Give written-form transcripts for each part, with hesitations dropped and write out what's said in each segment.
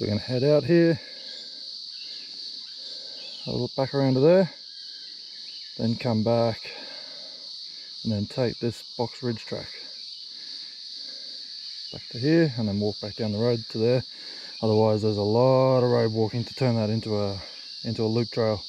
So we're going to head out here, have a look back around to there, then come back and then take this box ridge track back to here and then walk back down the road to there. Otherwise there's a lot of road walking to turn that into a loop trail.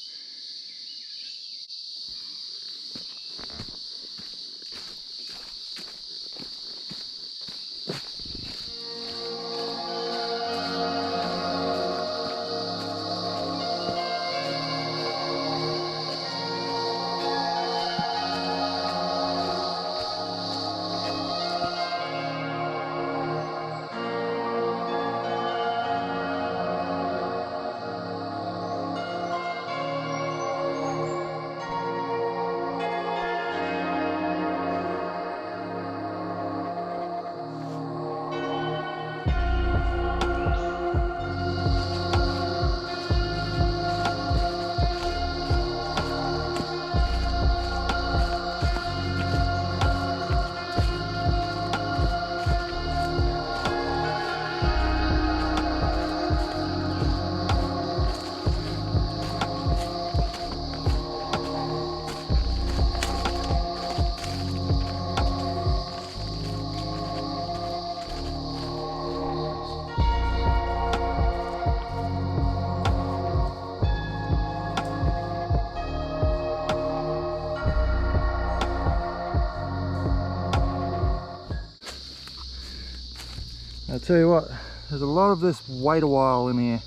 I tell you what, there's a lot of this wait a while in here.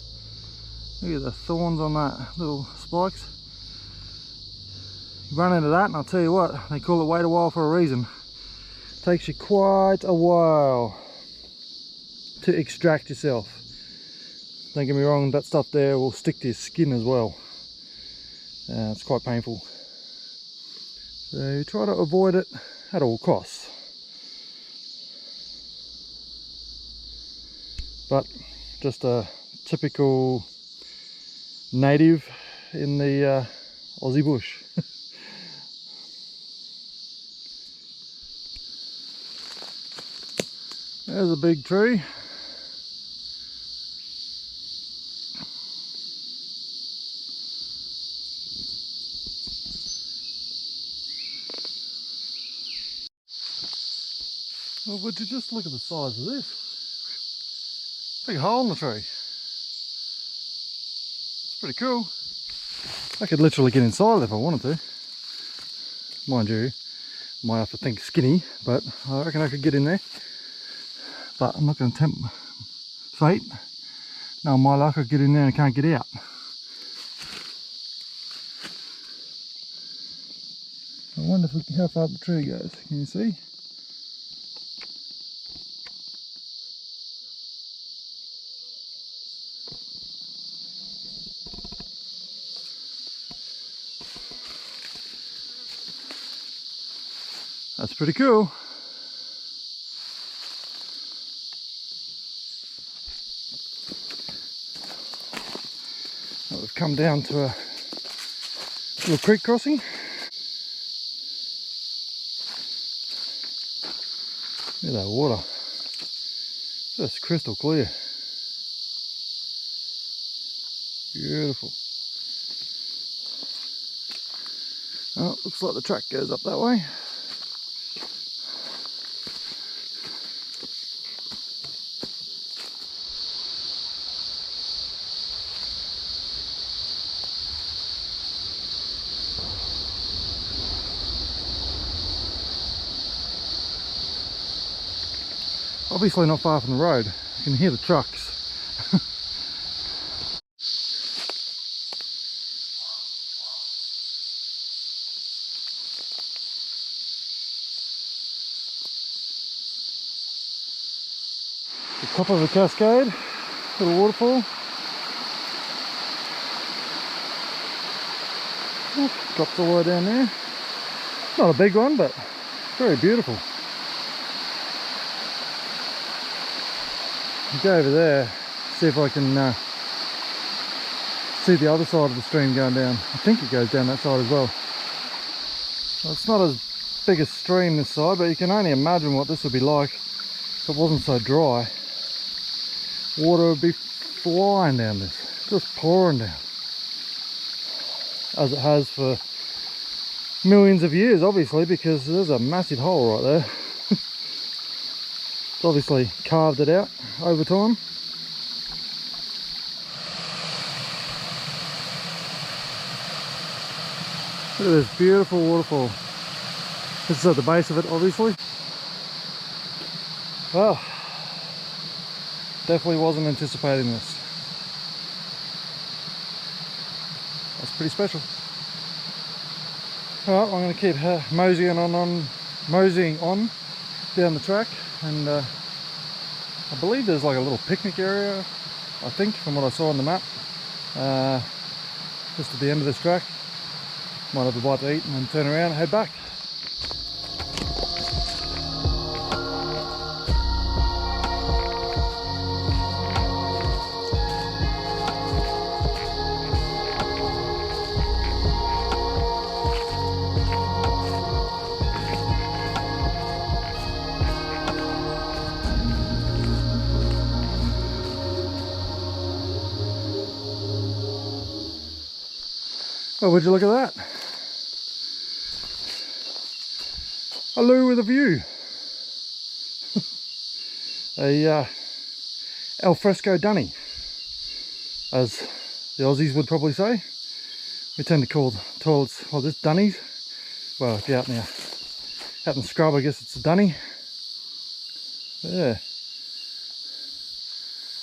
Look at the thorns on that little spikes. You run into that and I'll tell you what, they call it wait a while for a reason. It takes you quite a while to extract yourself. Don't get me wrong, that stuff there will stick to your skin as well. It's quite painful. So try to avoid it at all costs. But just a typical native in the Aussie bush. There's a big tree. Well, would you just look at the size of this? Big hole in the tree. It's pretty cool. I could literally get inside it if I wanted to. Mind you, might have to think skinny, but I reckon I could get in there. But I'm not going to tempt fate. No, my luck, I get in there and I can't get out. I wonder how far the tree goes. Can you see? That's pretty cool. Now we've come down to a little creek crossing. Look at that water. Just crystal clear. Beautiful. Oh, looks like the track goes up that way. Obviously not far from the road. You can hear the trucks. The top of the cascade, little waterfall. Drops all the way down there. Not a big one, but very beautiful. I'll go over there, see if I can see the other side of the stream going down. I think it goes down that side as well. Well, it's not as big a stream this side, but you can only imagine what this would be like if it wasn't so dry. Water would be flying down this, just pouring down, as it has for millions of years, obviously, because there's a massive hole right there. It's obviously carved it out over time. Look at this beautiful waterfall. This is at the base of it, obviously. Well, definitely wasn't anticipating this. That's pretty special. Alright, I'm going to keep moseying on down the track, and I believe there's like a little picnic area, I think, from what I saw on the map, just at the end of this track. Might have a bite to eat and then turn around and head back. Oh, would you look at that? Hello with a view. A al fresco dunny, as the Aussies would probably say. We tend to call toilets, well, this dunnies. Well, if you're out in the scrub, I guess it's a dunny. Yeah.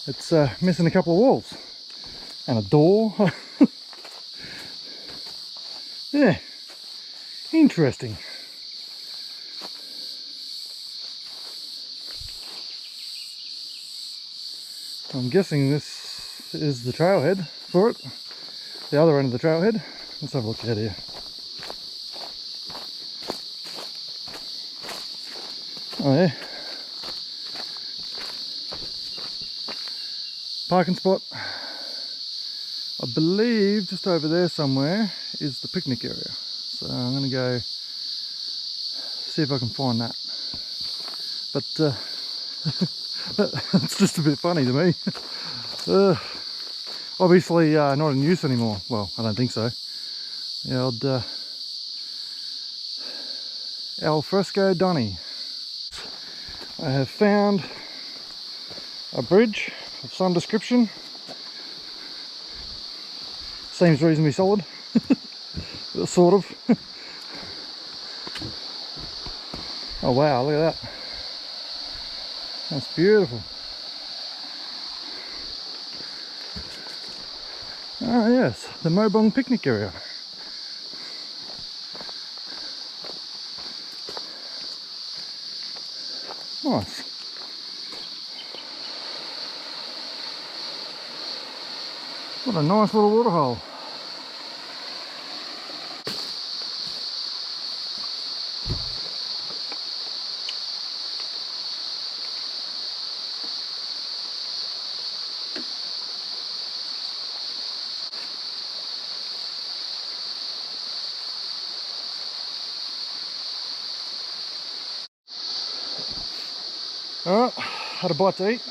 It's missing a couple of walls and a door. Yeah, interesting. I'm guessing this is the trailhead for it, the other end of the trailhead. Let's have a look at here. Oh yeah, parking spot. I believe just over there somewhere is the picnic area, so I'm going to go see if I can find that. But that's just a bit funny to me. Obviously not in use anymore. Well, I don't think so. The old al fresco dunny. I have found a bridge of some description. Seems reasonably solid. Sort of. Oh wow, look at that. That's beautiful. Ah yes, the Mobong picnic area. Nice. What a nice little waterhole. Alright, had a bite to eat.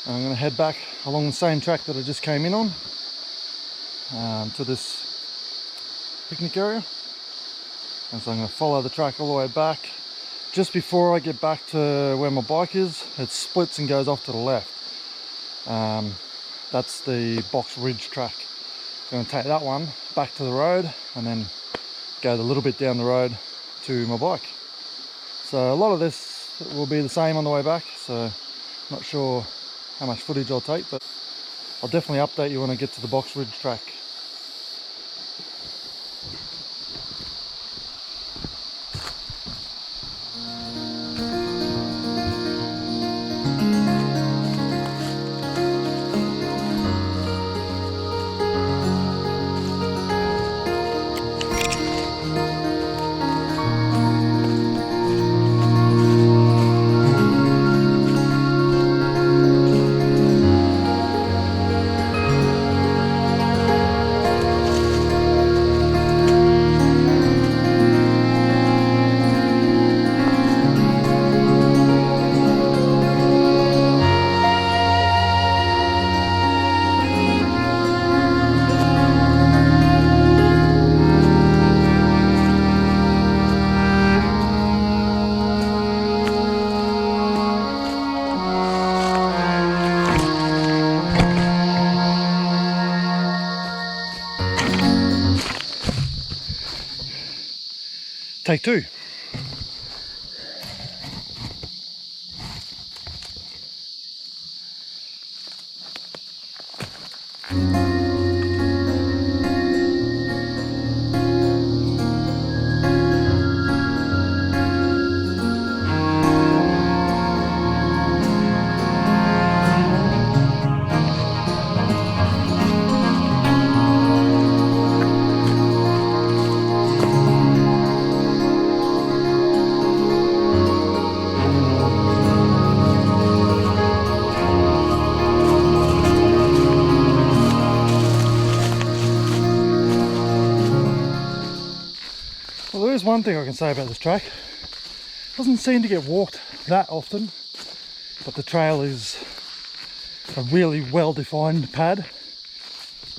I'm going to head back along the same track that I just came in on to this picnic area. And so I'm going to follow the track all the way back. Just before I get back to where my bike is, it splits and goes off to the left. That's the Box Ridge track. I'm going to take that one back to the road and then go a little bit down the road to my bike. So a lot of this will be the same on the way back, so not sure how much footage I'll take, but I'll definitely update you when I get to the Box Ridge track. Take two. Well, there is one thing I can say about this track. It doesn't seem to get walked that often, but the trail is a really well-defined pad.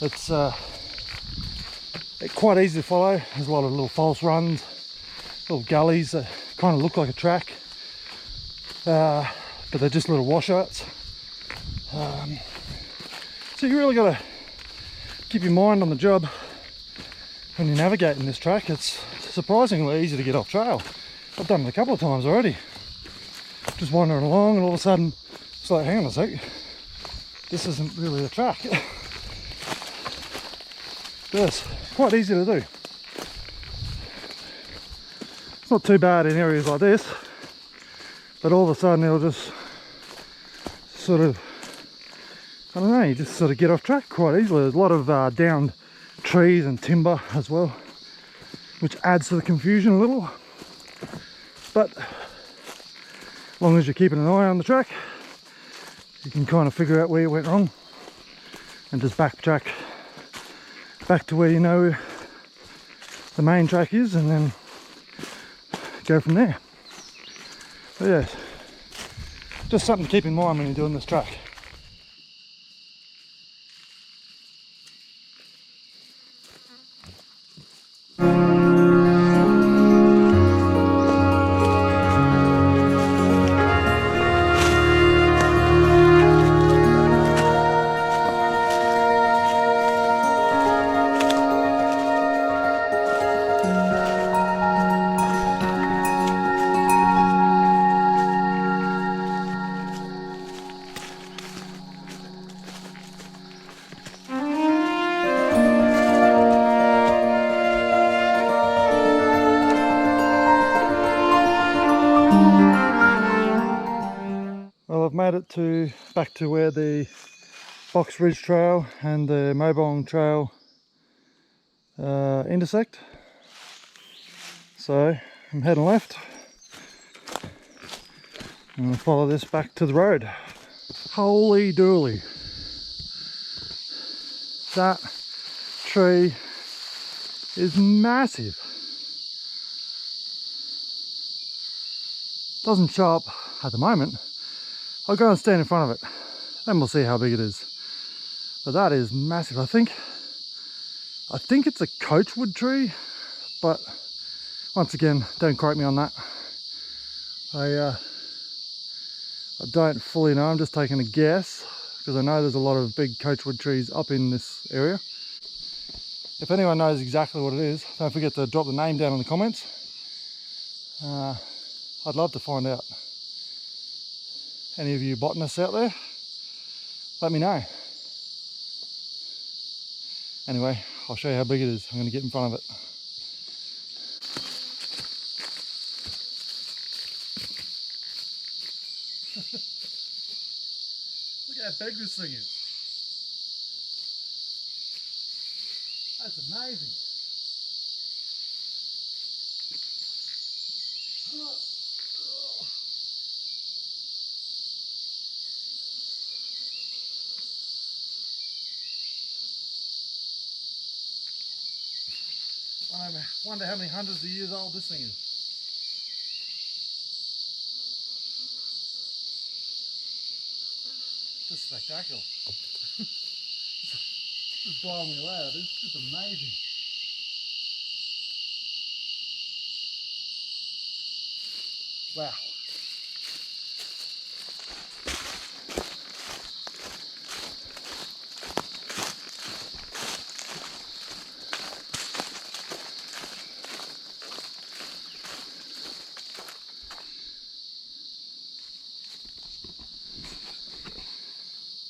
It's quite easy to follow. There's a lot of little false runs, little gullies that kind of look like a track, but they're just little washouts. So you really got to keep your mind on the job when you're navigating this track. It's surprisingly easy to get off trail. I've done it a couple of times already. Just wandering along and all of a sudden it's like, hang on a sec, this isn't really a track. Yes, quite easy to do. It's not too bad in areas like this, but all of a sudden it'll just sort of, I don't know, you just sort of get off track quite easily. There's a lot of downed trees and timber as well, which adds to the confusion a little. But as long as you're keeping an eye on the track, you can kind of figure out where you went wrong and just backtrack back to where you know the main track is, and then go from there. But yeah, just something to keep in mind when you're doing this track. Well, I've made it back to where the Box Ridge Trail and the Mobong Trail intersect. So I'm heading left. I'm going to follow this back to the road. Holy dooly. That tree is massive. Doesn't show up at the moment. I'll go and stand in front of it, then we'll see how big it is. But that is massive. I think it's a coachwood tree, but once again, don't quote me on that. I don't fully know. I'm just taking a guess because I know there's a lot of big coachwood trees up in this area. If anyone knows exactly what it is, don't forget to drop the name down in the comments. I'd love to find out. Any of you botanists out there, let me know. Anyway, I'll show you how big it is. I'm going to get in front of it. Look how big this thing is. That's amazing. I wonder how many hundreds of years old this thing is. Just spectacular. It's blowing me away. It's just amazing. Wow.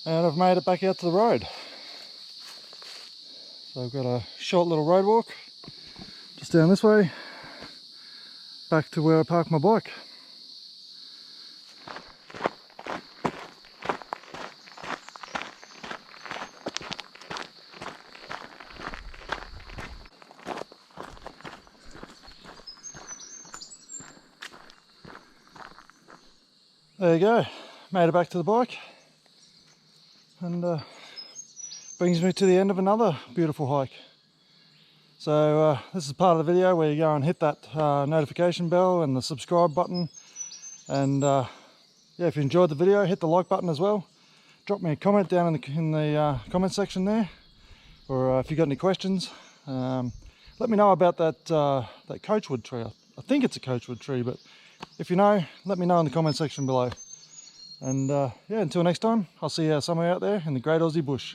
and I've made it back out to the road. So I've got a short little road walk just down this way back to where I parked my bike. There you go, made it back to the bike, and brings me to the end of another beautiful hike. So this is part of the video where you go and hit that notification bell and the subscribe button, and yeah, if you enjoyed the video, hit the like button as well. Drop me a comment down in the comment section there, or if you got any questions. Let me know about that coachwood tree. I think it's a coachwood tree, but if you know, let me know in the comment section below. And yeah, until next time, I'll see you somewhere out there in the great Aussie bush.